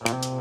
Welcome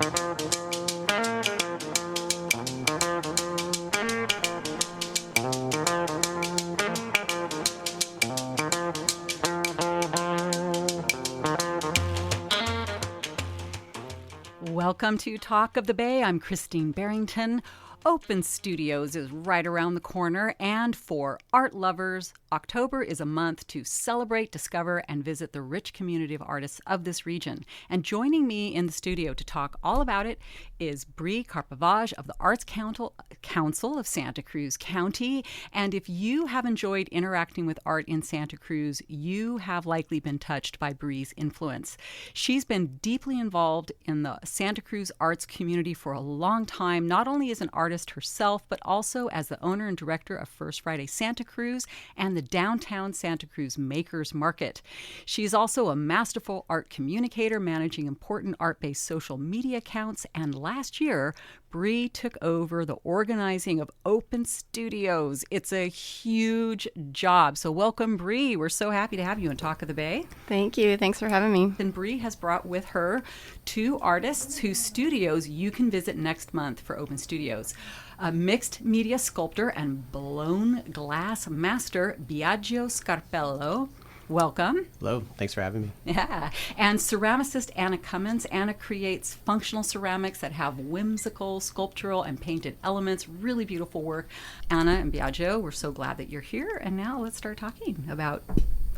to Talk of the Bay. I'm Christine Barrington. Open Studios is right around the corner, and for art lovers, October is a month to celebrate, discover, and visit the rich community of artists of this region. And joining me in the studio to talk all about it is Bree Karpovage of the Arts Council of Santa Cruz County. And if you have enjoyed interacting with art in Santa Cruz, you have likely been touched by Bree's influence. She's been deeply involved in the Santa Cruz arts community for a long time, not only as an artist herself, but also as the owner and director of First Friday Santa Cruz and the downtown Santa Cruz Makers Market. She's also a masterful art communicator, managing important art-based social media accounts, and last year, Bree took over the organizing of Open Studios. It's a huge job. So welcome, Bree. We're so happy to have you on Talk of the Bay. Thank you. Thanks for having me. And Bree has brought with her two artists whose studios you can visit next month for Open Studios. A mixed media sculptor and blown glass master, Biagio Scarpello. Welcome. Hello. Thanks for having me. Yeah. And ceramicist Anna Cummins. Anna creates functional ceramics that have whimsical, sculptural, and painted elements. Really beautiful work. Anna and Biagio, we're so glad that you're here. And now let's start talking about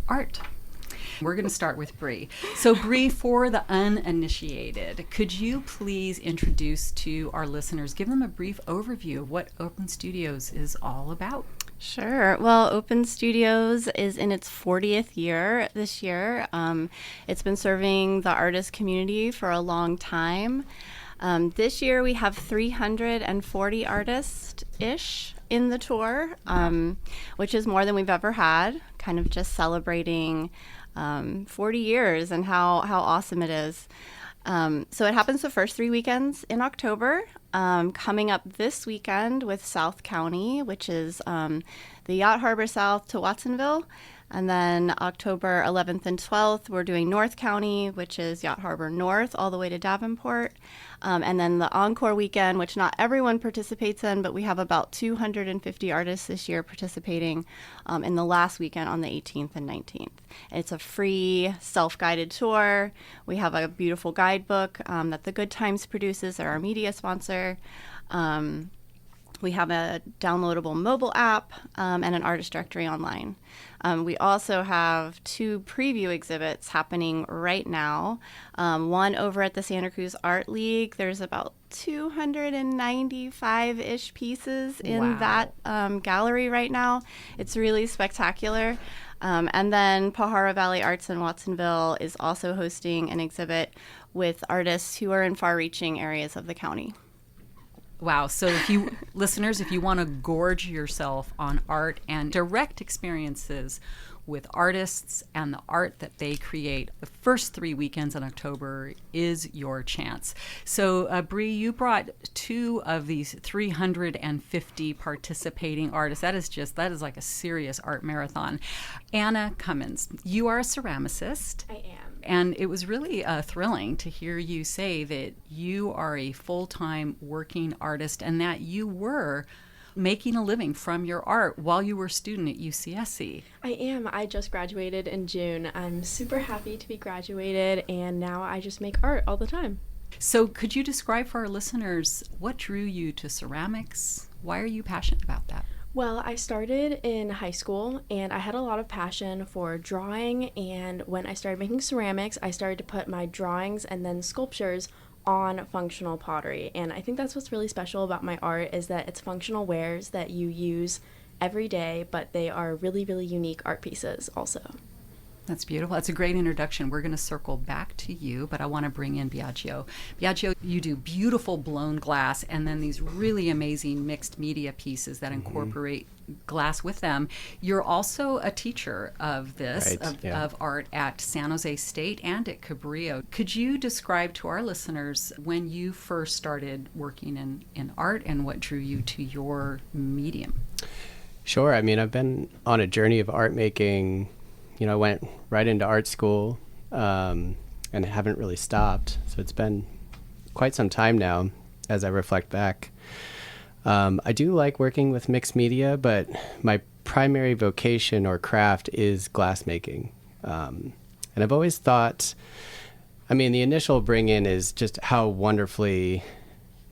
art. We're going to start with Bree. So Bree, for the uninitiated, could you please introduce to our listeners, give them a brief overview of what Open Studios is all about? Sure. Well, Open Studios is in its 40th year this year. It's been serving the artist community for a long time. This year we have 340 artists-ish in the tour, which is more than we've ever had, kind of just celebrating 40 years and how awesome it is. So it happens the first 3 weekends in October. Coming up this weekend with South County, which is the Yacht Harbor South to Watsonville. And then October 11th and 12th, we're doing North County, which is Yacht Harbor North, all the way to Davenport. And then the Encore weekend, which not everyone participates in, but we have about 250 artists this year participating in the last weekend on the 18th and 19th. It's a free, self-guided tour. We have a beautiful guidebook that the Good Times produces. They're our media sponsor. We have a downloadable mobile app and an artist directory online. We also have 2 preview exhibits happening right now. One over at the Santa Cruz Art League. There's about 295-ish pieces in that gallery right now. It's really spectacular. And then Pajaro Valley Arts in Watsonville is also hosting an exhibit with artists who are in far-reaching areas of the county. Wow. So if you listeners, if you want to gorge yourself on art and direct experiences with artists and the art that they create, the first 3 weekends in October is your chance. So Bree, you brought 2 of these 350 participating artists. That is like a serious art marathon. Anna Cummins, you are a ceramicist. I am. And it was really thrilling to hear you say that you are a full-time working artist and that you were making a living from your art while you were a student at UCSC. I am. I just graduated in June. I'm super happy to be graduated, and now I just make art all the time. So could you describe for our listeners what drew you to ceramics? Why are you passionate about that? Well, I started in high school, and I had a lot of passion for drawing, and when I started making ceramics, I started to put my drawings and then sculptures on functional pottery. And I think that's what's really special about my art is that it's functional wares that you use every day, but they are really, really unique art pieces also. That's beautiful. That's a great introduction. We're going to circle back to you, but I want to bring in Biagio. Biagio, you do beautiful blown glass and then these really amazing mixed media pieces that incorporate glass with them. You're also a teacher of this, of art at San Jose State and at Cabrillo. Could you describe to our listeners when you first started working in art and what drew you to your medium? Sure. I mean, I've been on a journey of art making. You know, I went right into art school and haven't really stopped. So it's been quite some time now as I reflect back. I do like working with mixed media, but my primary vocation or craft is glassmaking. And I've always thought, I mean, the initial bring-in is just how wonderfully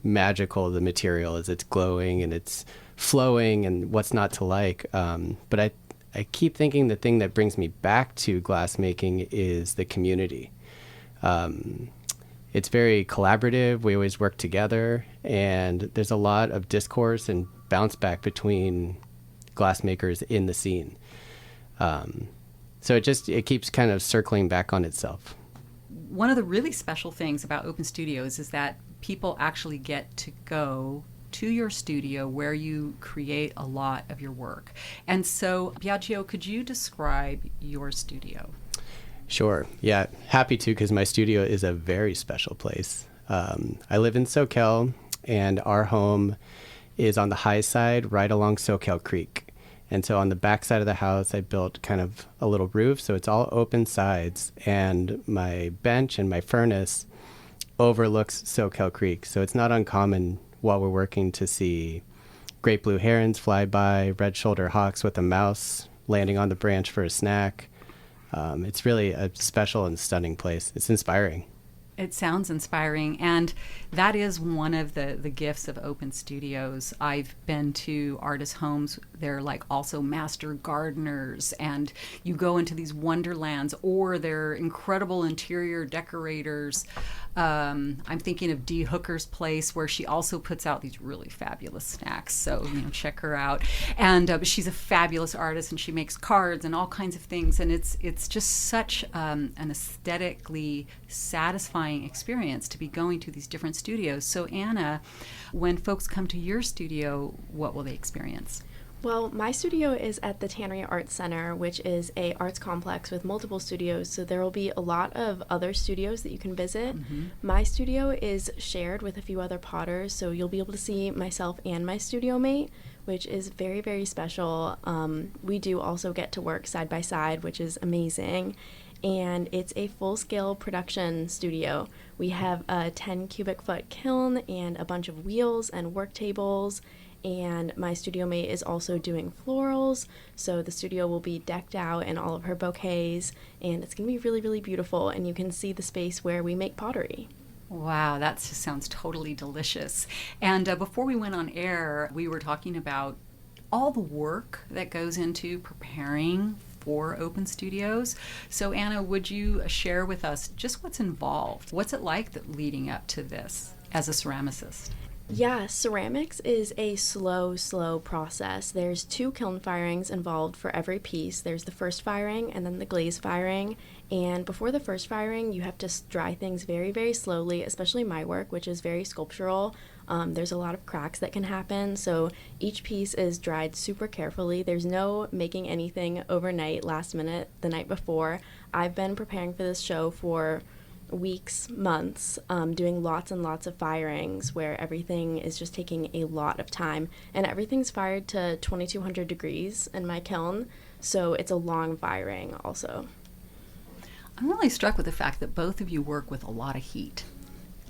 magical the material is. It's glowing and it's flowing and what's not to like. But I keep thinking the thing that brings me back to glassmaking is the community. It's very collaborative. We always work together, and there's a lot of discourse and bounce back between glassmakers in the scene. So it keeps kind of circling back on itself. One of the really special things about Open Studios is that people actually get to go to your studio where you create a lot of your work. And so, Biagio, could you describe your studio? Sure. Yeah, happy to, because my studio is a very special place. I live in Soquel, and our home is on the high side right along Soquel Creek. And so on the back side of the house, I built kind of a little roof, so it's all open sides. And my bench and my furnace overlooks Soquel Creek. So it's not uncommon while we're working to see great blue herons fly by, red-shouldered hawks with a mouse landing on the branch for a snack. It's really a special and stunning place. It's inspiring. It sounds inspiring, and that is one of the gifts of Open Studios. I've been to artists' homes. They're like also master gardeners, and you go into these wonderlands, or they're incredible interior decorators. I'm thinking of Dee Hooker's place, where she also puts out these really fabulous snacks. So, check her out. And she's a fabulous artist, and she makes cards and all kinds of things. And it's just such an aesthetically satisfying experience to be going to these different studios. So, Anna, when folks come to your studio, what will they experience? Well, my studio is at the Tannery Arts Center, which is a arts complex with multiple studios, so there will be a lot of other studios that you can visit. Mm-hmm. My studio is shared with a few other potters, so you'll be able to see myself and my studio mate, which is very, very special. We do also get to work side by side, which is amazing. And it's a full-scale production studio. We have a 10 cubic foot kiln and a bunch of wheels and work tables. And my studio mate is also doing florals, so the studio will be decked out in all of her bouquets, and it's going to be really, really beautiful, and you can see the space where we make pottery. Wow, that just sounds totally delicious. And before we went on air, we were talking about all the work that goes into preparing for Open Studios. So Anna, would you share with us just what's involved? What's it like leading up to this as a ceramicist? Yeah, ceramics is a slow process. There's 2 kiln firings involved for every piece. There's the first firing and then the glaze firing. And before the first firing, you have to dry things very, very slowly, especially my work, which is very sculptural. There's a lot of cracks that can happen, so each piece is dried super carefully. There's no making anything overnight, last minute, the night before. I've been preparing for this show for weeks, months, doing lots and lots of firings where everything is just taking a lot of time, and everything's fired to 2200 degrees in my kiln, so it's a long firing also. I'm really struck with the fact that both of you work with a lot of heat.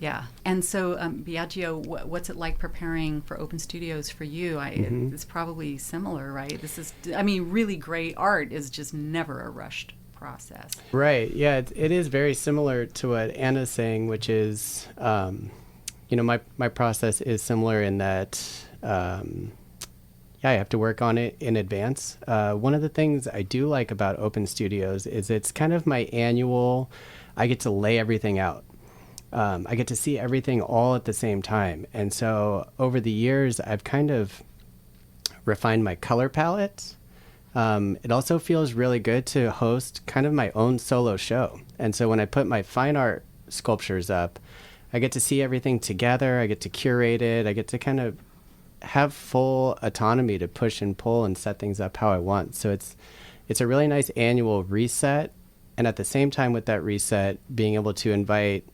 Yeah. And so, Biagio, what's it like preparing for Open Studios for you? It's probably similar, right? This is, really great art is just never a rushed process. Right. Yeah, it is very similar to what Anna's saying, which is, my process is similar in that, I have to work on it in advance. One of the things I do like about Open Studios is it's kind of my annual, I get to lay everything out. I get to see everything all at the same time. And so over the years, I've kind of refined my color palette. It also feels really good to host kind of my own solo show. And so when I put my fine art sculptures up, I get to see everything together. I get to curate it. I get to kind of have full autonomy to push and pull and set things up how I want. So it's a really nice annual reset. And at the same time with that reset, being able to invite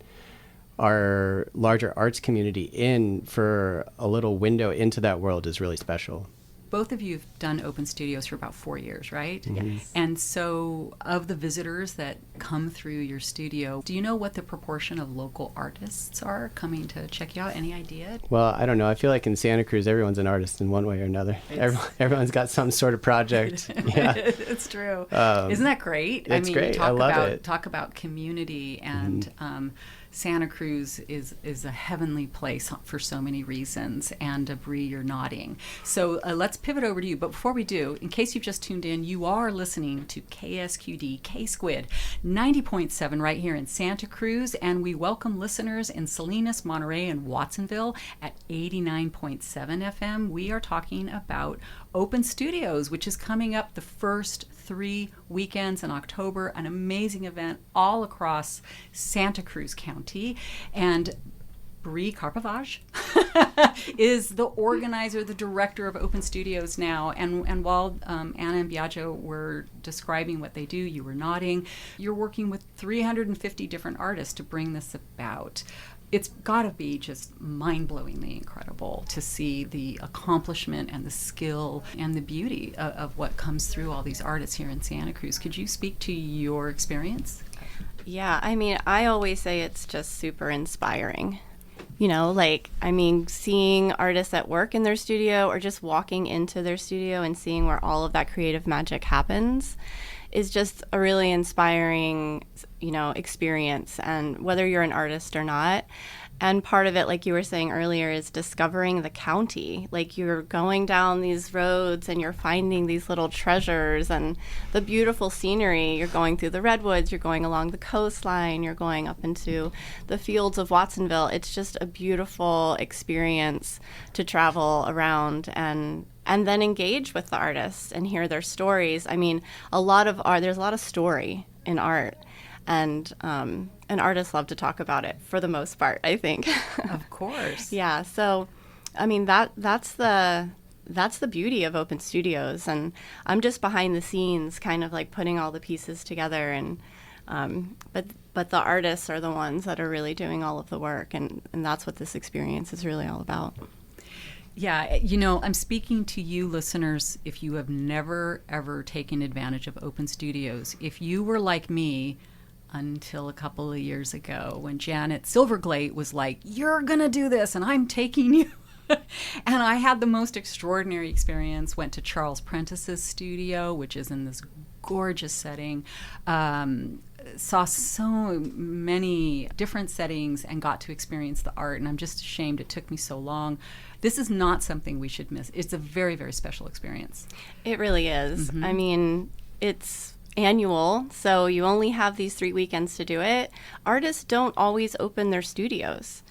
our larger arts community in for a little window into that world is really special. both of you have done Open Studios for about 4 years, right? Yes. And so of the visitors that come through your studio, do you know what the proportion of local artists are coming to check you out? Any idea? Well, I don't know. I feel like in Santa Cruz, everyone's an artist in one way or another. Everyone's got some sort of project. Yeah, It's true. Isn't that great? It's great. I love it. Talk about community, and Santa Cruz is a heavenly place for so many reasons. And Bree, you're nodding. So let's pivot over to you. But before we do, in case you've just tuned in, you are listening to KSQD K-Squid 90.7 right here in Santa Cruz, and we welcome listeners in Salinas, Monterey, and Watsonville at 89.7 FM. We are talking about Open Studios, which is coming up the first 3 weekends in October, an amazing event all across Santa Cruz County. And Bree Karpavage is the organizer, the director of Open Studios now. And while Anna and Biagio were describing what they do, you were nodding. You're working with 350 different artists to bring this about. It's got to be just mind-blowingly incredible to see the accomplishment and the skill and the beauty of what comes through all these artists here in Santa Cruz. Could you speak to your experience? Yeah, I mean, I always say it's just super inspiring. You know, like, I mean, seeing artists at work in their studio or just walking into their studio and seeing where all of that creative magic happens is just a really inspiring, you know, experience. And whether you're an artist or not, and part of it, like you were saying earlier, is discovering the county. Like, you're going down these roads and you're finding these little treasures and the beautiful scenery. You're going through the redwoods, you're going along the coastline, you're going up into the fields of Watsonville. It's just a beautiful experience to travel around and then engage with the artists and hear their stories. I mean, a lot of art, there's a lot of story in art. And artists love to talk about it for the most part, I think. Of course. Yeah. So, I mean, that's the beauty of Open Studios, and I'm just behind the scenes, kind of like putting all the pieces together. And but the artists are the ones that are really doing all of the work, and that's what this experience is really all about. Yeah, you know, I'm speaking to you listeners if you have never, ever taken advantage of Open Studios. If you were like me until a couple of years ago when Janet Silverglate was like, "You're going to do this and I'm taking you." And I had the most extraordinary experience, went to Charles Prentice's studio, which is in this gorgeous setting, saw so many different settings and got to experience the art. And I'm just ashamed it took me so long. This is not something we should miss. It's a very, very special experience. It really is. Mm-hmm. I mean, it's annual, so you only have these 3 weekends to do it. Artists don't always open their studios.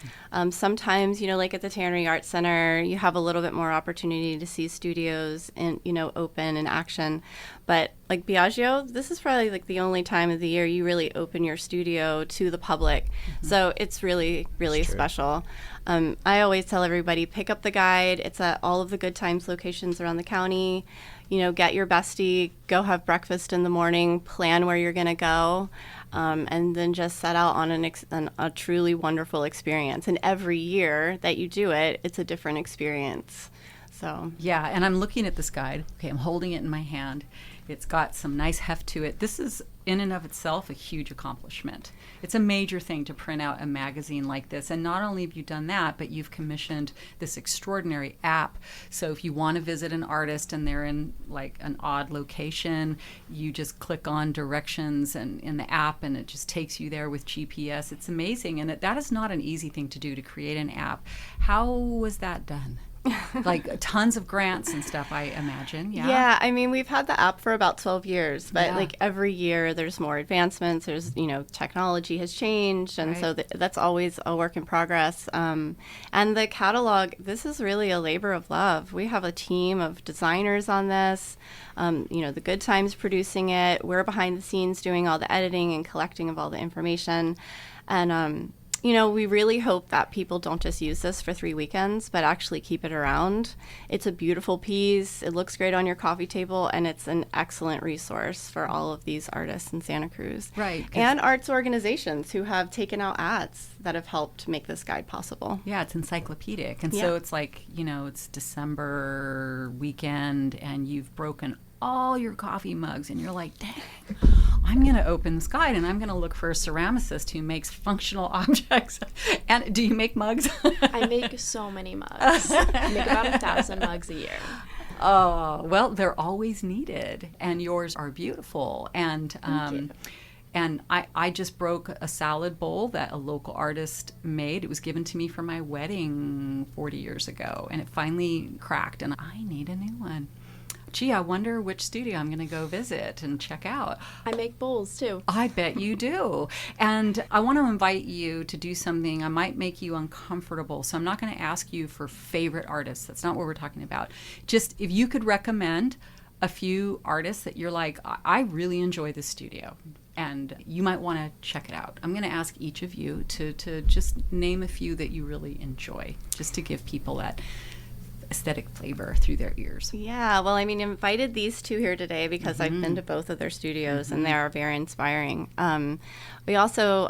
Sometimes, you know, like at the Tannery Arts Center, you have a little bit more opportunity to see studios and, you know, open in action. But like Biagio, this is probably like the only time of the year you really open your studio to the public. Mm-hmm. So it's really, really special. I always tell everybody, pick up the guide. It's at all of the Good Times locations around the county. You know, get your bestie, go have breakfast in the morning, plan where you're going to go, and then just set out on a truly wonderful experience. And every year that you do it, it's a different experience. So yeah, and I'm looking at this guide. Okay, I'm holding it in my hand. It's got some nice heft to it. This is, in and of itself, a huge accomplishment. It's a major thing to print out a magazine like this. And not only have you done that, but you've commissioned this extraordinary app. So if you want to visit an artist and they're in like an odd location, you just click on directions and in the app and it just takes you there with GPS. It's amazing. And that is not an easy thing to do, to create an app. How was that done? Like tons of grants and stuff, I imagine. Yeah, I mean, we've had the app for about 12 years, but like every year there's more advancements. There's, you know, technology has changed, and so that's always a work in progress. And the catalog, this is really a labor of love. We have a team of designers on this. You know, the Good Times producing it. We're behind the scenes doing all the editing and collecting of all the information. And we really hope that people don't just use this for 3 weekends, but actually keep it around. It's a beautiful piece. It looks great on your coffee table, and it's an excellent resource for all of these artists in Santa Cruz. Right. And arts organizations who have taken out ads that have helped make this guide possible. Yeah, it's encyclopedic. And so it's like, it's December weekend and you've broken all your coffee mugs and you're like, dang, I'm going to open this guide and I'm going to look for a ceramicist who makes functional objects. And do you make mugs? I make so many mugs. I make about 1,000 mugs a year. Oh, well, they're always needed. And yours are beautiful. And Thank you. And I just broke a salad bowl that a local artist made. It was given to me for my wedding 40 years ago. And it finally cracked, and I need a new one. Gee, I wonder which studio I'm going to go visit and check out. I make bowls, too. I bet you do. And I want to invite you to do something. I might make you uncomfortable, so I'm not going to ask you for favorite artists. That's not what we're talking about. Just if you could recommend a few artists that you're like, I really enjoy this studio, and you might want to check it out. I'm going to ask each of you to just name a few that you really enjoy, just to give people that aesthetic flavor through their ears. Yeah, well, I invited these two here today because I've been to both of their studios and they are very inspiring. We also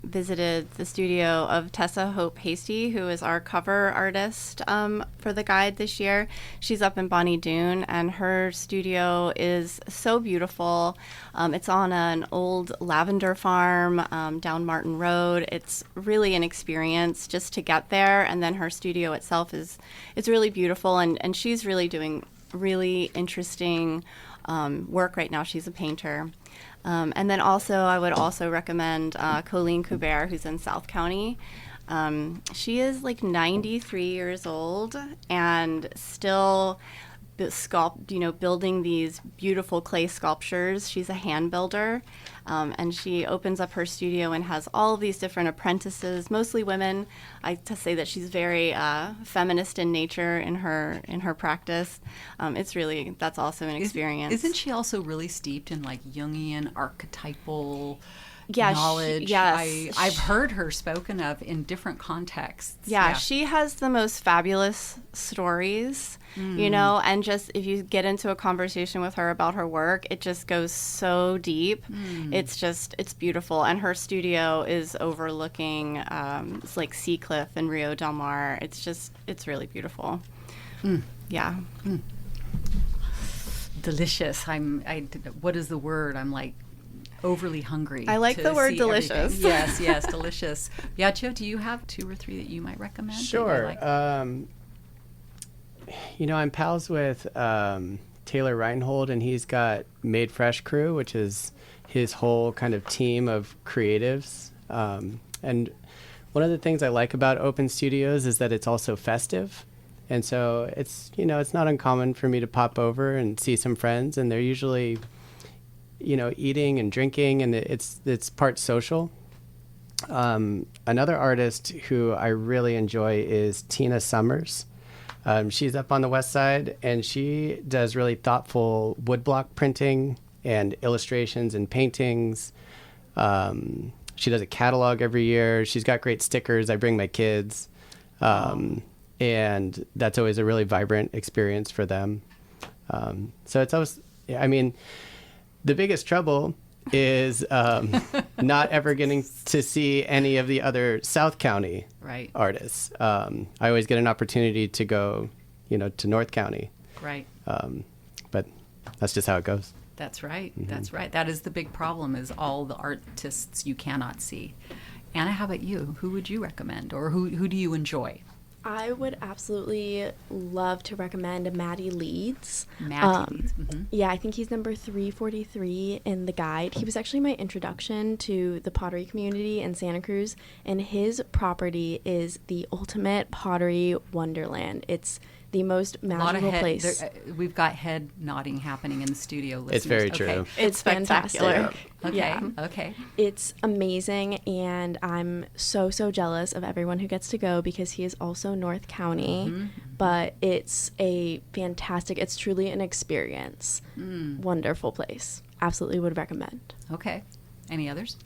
visited the studio of Tessa Hope Hasty, who is our cover artist for the guide this year. She's up in Bonnie Doon, and her studio is so beautiful. It's on an old lavender farm down Martin Road. It's really an experience just to get there, and then her studio itself it's really beautiful, and she's really doing really interesting work right now. She's a painter. And then also, I would also recommend Colleen Coubert, who's in South County. She is like 93 years old and still building these beautiful clay sculptures. She's a hand builder, and she opens up her studio and has all of these different apprentices, mostly women. I to say that she's very feminist in nature in her practice. That's also an experience. Isn't she also really steeped in like Jungian archetypal Yes. knowledge? I've heard her spoken of in different contexts. Yeah, she has the most fabulous stories, and just if you get into a conversation with her about her work, it just goes so deep. It's beautiful. And her studio is overlooking, it's like Sea Cliff and Rio Del Mar. It's really beautiful. Yeah. Delicious. What is the word? I'm like, overly hungry. I like the word delicious. Yes, delicious. Yacho, do you have 2 or 3 that you might recommend? Sure. Like? I'm pals with Taylor Reinhold, and he's got Made Fresh Crew, which is his whole kind of team of creatives. And one of the things I like about Open Studios is that it's also festive. And so it's not uncommon for me to pop over and see some friends, and they're usually eating and drinking, and it's part social. Another artist who I really enjoy is Tina Summers. She's up on the west side, and she does really thoughtful woodblock printing and illustrations and paintings. She does a catalog every year. She's got great stickers. I bring my kids. And that's always a really vibrant experience for them. So it's always, the biggest trouble is not ever getting to see any of the other South County artists. I always get an opportunity to go, to North County. Right. But that's just how it goes. That's right. Mm-hmm. That's right. That is the big problem, is all the artists you cannot see. Anna, how about you? Who would you recommend, or who do you enjoy? I would absolutely love to recommend Matty Leeds. Matty Leeds. Mm-hmm. Yeah, I think he's number 343 in the guide. He was actually my introduction to the pottery community in Santa Cruz, and his property is the ultimate pottery wonderland. It's the most magical place. We've got head nodding happening in the studio. Listeners. It's very true. Okay. It's fantastic. Okay. Yeah. Okay. It's amazing, and I'm so jealous of everyone who gets to go, because he is also North County. Mm-hmm. But it's it's truly an experience. Wonderful place. Absolutely would recommend. Okay. Any others?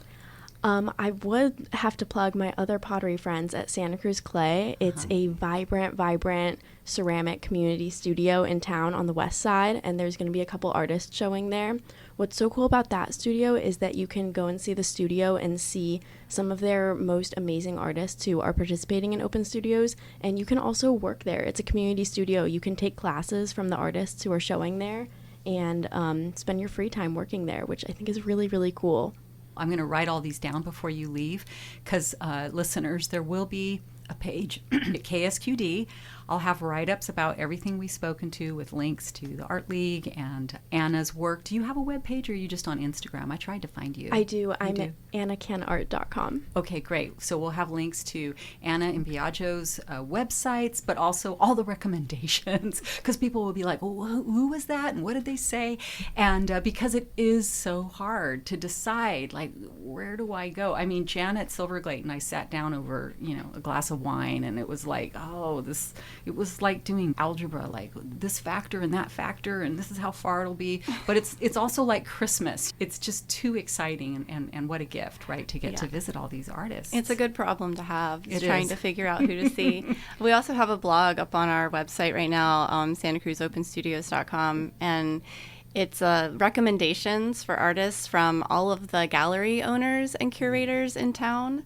I would have to plug my other pottery friends at Santa Cruz Clay. It's a vibrant ceramic community studio in town on the west side, and there's going to be a couple artists showing there. What's so cool about that studio is that you can go and see the studio and see some of their most amazing artists who are participating in open studios, and you can also work there. It's a community studio. You can take classes from the artists who are showing there and spend your free time working there, which I think is really, really cool. I'm going to write all these down before you leave because, listeners, there will be a page at KSQD. I'll have write-ups about everything we've spoken to with links to the Art League and Anna's work. Do you have a web page or are you just on Instagram? I tried to find you. I do. I'm at annacanart.com. Okay, great. So we'll have links to Anna and Biagio's websites, but also all the recommendations because people will be like, well, who was that and what did they say? And because it is so hard to decide, like, where do I go? I mean, Janet Silverglate and I sat down over, a glass of wine and it was like, it was like doing algebra, like this factor and that factor, and this is how far it'll be. But it's also like Christmas. It's just too exciting, and what a gift, right, to get to visit all these artists. It's a good problem to have, It trying is. to figure out who to see. We also have a blog up on our website right now, SantaCruzOpenStudios.com, and it's recommendations for artists from all of the gallery owners and curators in town.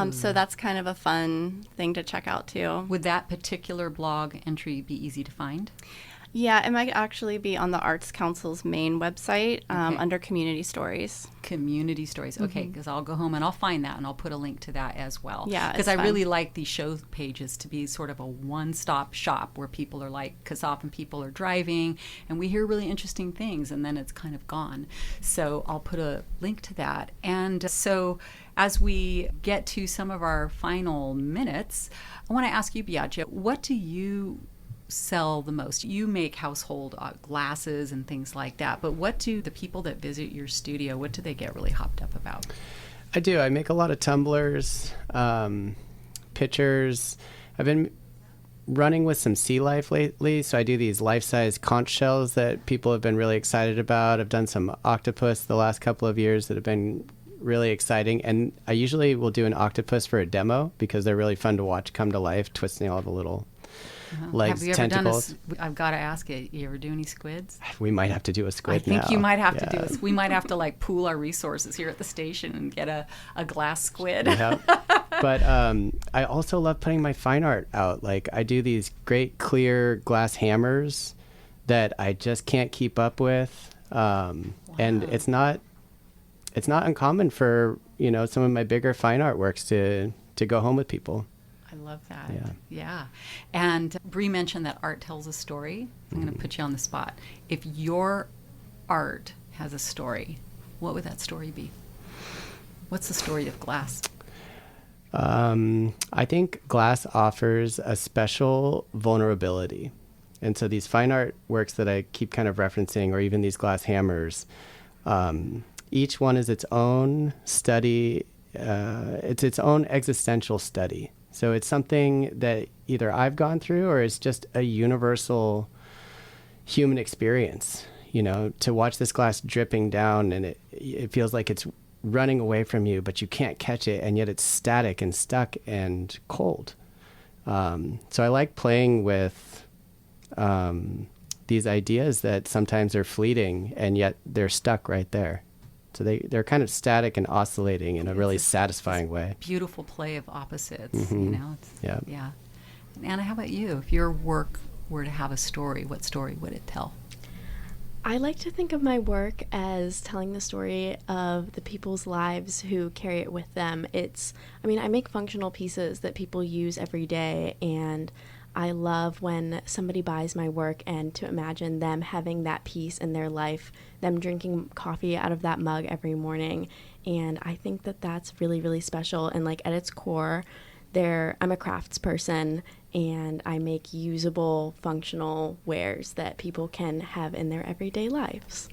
So that's kind of a fun thing to check out too. Would that particular blog entry be easy to find? Yeah, it might actually be on the Arts Council's main website under Community Stories. Community Stories. Okay, because I'll go home and I'll find that and I'll put a link to that as well. Yeah, because it's I fun. really like these show pages to be sort of a one-stop shop where people are like, because often people are driving and we hear really interesting things and then it's kind of gone. So I'll put a link to that. And so as we get to some of our final minutes, I want to ask you, Biagio, what do you sell the most? You make household glasses and things like that, but what do the people that visit your studio, what do they get really hopped up about? I do. I make a lot of tumblers, pitchers. I've been running with some sea life lately, so I do these life-size conch shells that people have been really excited about. I've done some octopus the last couple of years that have been really exciting, and I usually will do an octopus for a demo because they're really fun to watch come to life, twisting all the little legs, have you ever tentacles. I've got to ask you ever do any squids? We might have to do a squid I think now. you might have to do Yeah. this. We might have to like pool our resources here at the station and get a glass squid. Yeah. But I also love putting my fine art out. Like I do these great clear glass hammers that I just can't keep up with. And it's not uncommon for, some of my bigger fine artworks to go home with people. I love that. Yeah. And Bree mentioned that art tells a story. I'm going to put you on the spot. If your art has a story, what would that story be? What's the story of glass? I think glass offers a special vulnerability. And so these fine art works that I keep kind of referencing, or even these glass hammers, each one is its own study. It's its own existential study. So it's something that either I've gone through or it's just a universal human experience, to watch this glass dripping down and it feels like it's running away from you, but you can't catch it, and yet it's static and stuck and cold. So I like playing with these ideas that sometimes are fleeting and yet they're stuck right there. So they're kind of static and oscillating in a really satisfying way. Beautiful play of opposites, Mm-hmm. Yeah. And Anna, how about you? If your work were to have a story, what story would it tell? I like to think of my work as telling the story of the people's lives who carry it with them. I make functional pieces that people use every day, and I love when somebody buys my work and to imagine them having that piece in their life, them drinking coffee out of that mug every morning. And I think that that's really, really special. And like at its core, I'm a crafts person, and I make usable, functional wares that people can have in their everyday lives.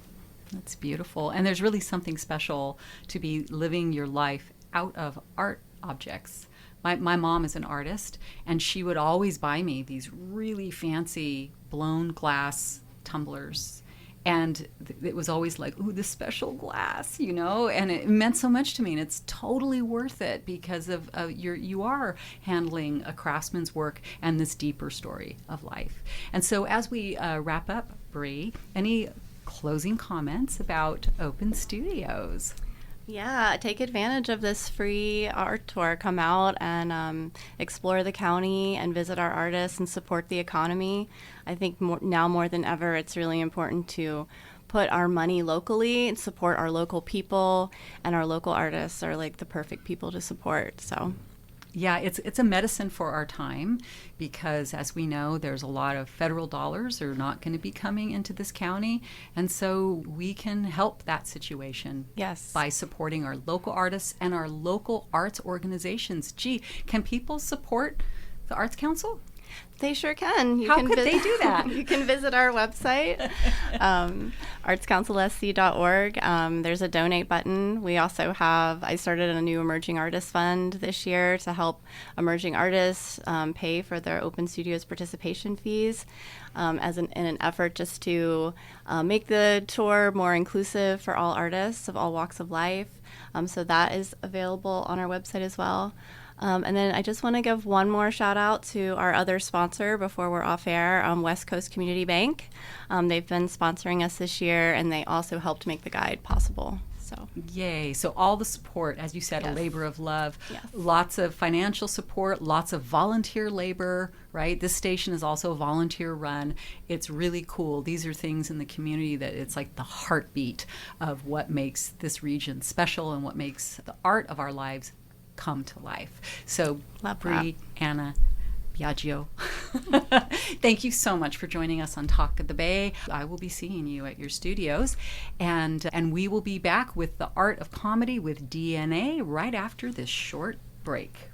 That's beautiful. And there's really something special to be living your life out of art objects. My mom is an artist, and she would always buy me these really fancy blown glass tumblers. And it was always like, ooh, this special glass, and it meant so much to me. And it's totally worth it because of you are handling a craftsman's work and this deeper story of life. And so as we wrap up, Bree, any closing comments about Open Studios? Yeah, take advantage of this free art tour. Come out and explore the county and visit our artists and support the economy. I think now more than ever, it's really important to put our money locally and support our local people, and our local artists are like the perfect people to support. So. Yeah, it's a medicine for our time because, as we know, there's a lot of federal dollars are not going to be coming into this county, and so we can help that situation. Yes. By supporting our local artists and our local arts organizations. Gee, can people support the Arts Council? They sure can. How could they do that? You can visit our website, artscouncilsc.org. There's a donate button. We also I started a new Emerging Artists Fund this year to help emerging artists pay for their Open Studios participation fees in an effort just to make the tour more inclusive for all artists of all walks of life. So that is available on our website as well. And then I just want to give one more shout out to our other sponsor before we're off air, West Coast Community Bank. They've been sponsoring us this year, and they also helped make the guide possible. So. Yay. So all the support, as you said, Yes. a labor of love, Yes. Lots of financial support, lots of volunteer labor, right? This station is also volunteer run. It's really cool. These are things in the community that it's like the heartbeat of what makes this region special and what makes the art of our lives come to life. So, Love Bree, Anna, Biagio, thank you so much for joining us on Talk of the Bay. I will be seeing you at your studios, and we will be back with the Art of Comedy with DNA right after this short break.